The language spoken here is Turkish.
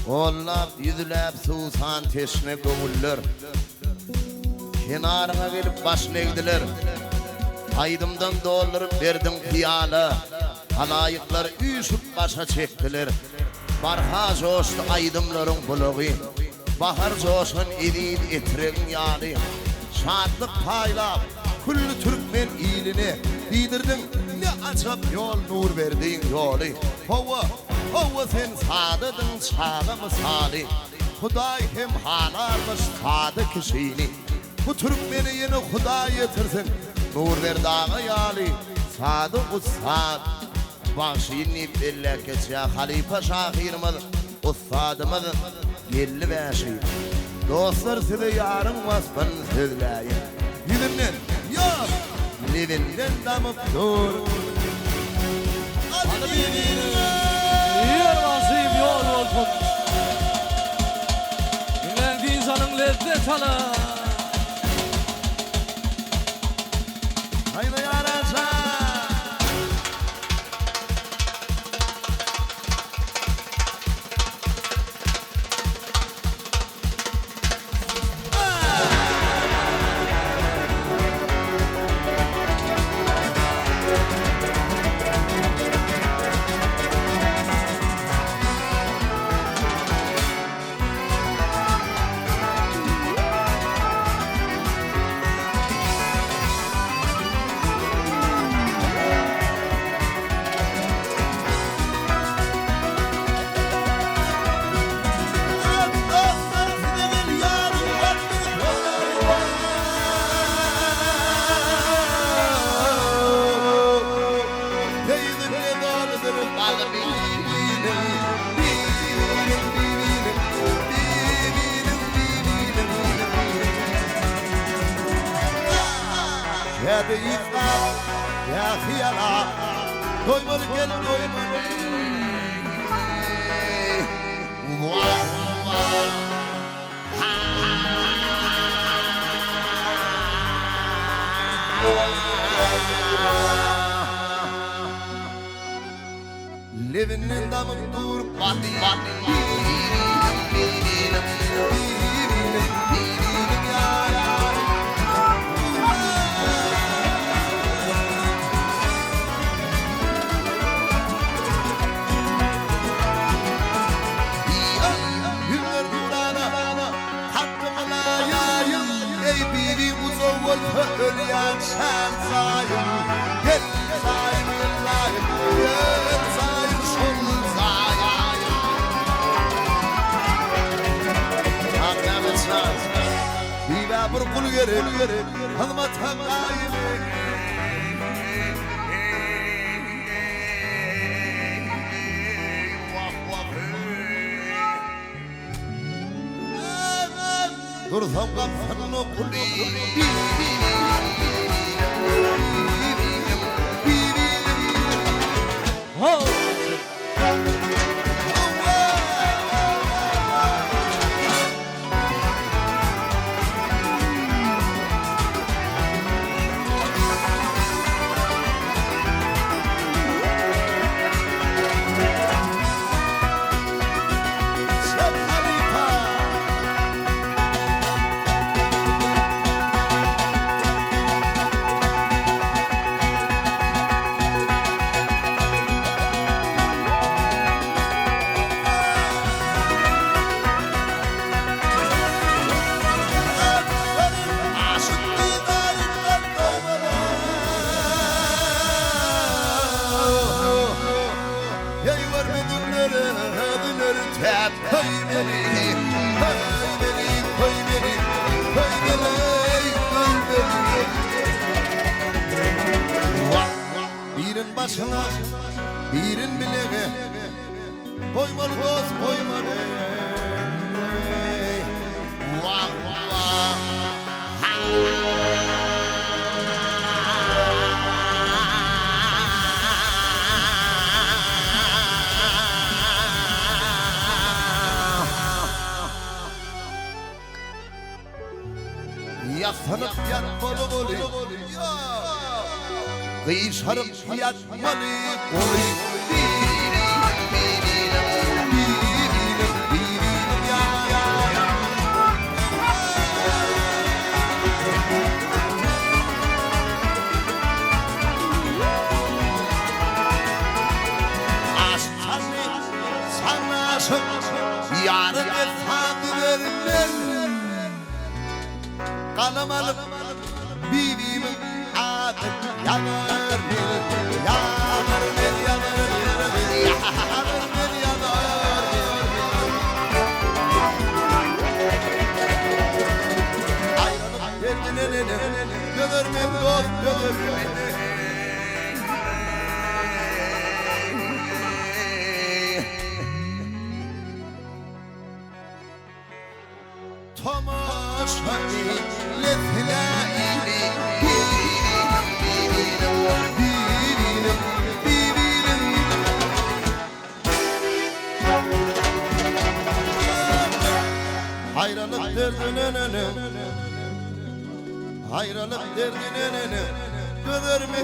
Ollap yüzülep susan teşne gömüller. Kenarına gelip başına gidiler. Aydımdan doldurup verdim piyalı. Halayıklar üşüp başa çektiler. Barha coştu aydımların buluğu. Bahar coşun edil etirin yâli. Şadlık paylap küllü Türkmen ilini bildirdin. Ne açıp yol nur verdin yolu. Hova sen sadıdın çağı misali. Huday hem halarmış sadı kişini. Bu Türkmeni yine Huday yetirsin. Nur ver dağı yâli. Sadı ustad. Bahşini bellekçe Halife Şahirimiz ustadımız 55. Dostlar size yarın vasfın sizleyin. Yüzümden yok, levinden damıp dur. Hadi yer vasıyım yol olsun. Dinlendi insanın lezzet alır. Haydi yarasa. Ya deyifna, ya khiyala, doymalı gel doymalı. Living in the Mandur party. Ölüyen şen sayım, gel sayım illayım, gel sayım şun sayım. Akdamı çaz, biba bir kulu yerim, hanıma takayım. Dursam kapsanı kulu. Birin başına, birin bileğe, koymalı dost koymalı. Vah vah. Yaslanıp yatmalı oluyor. Kıyışarıp yatmalı oluyor. başım yarın efendilerler kanım alıp bibimin adı yanar yanar yanar Gönür men dost gönür Tomaşani leflaili hayranlık derdine hayranlık derdine dönür mü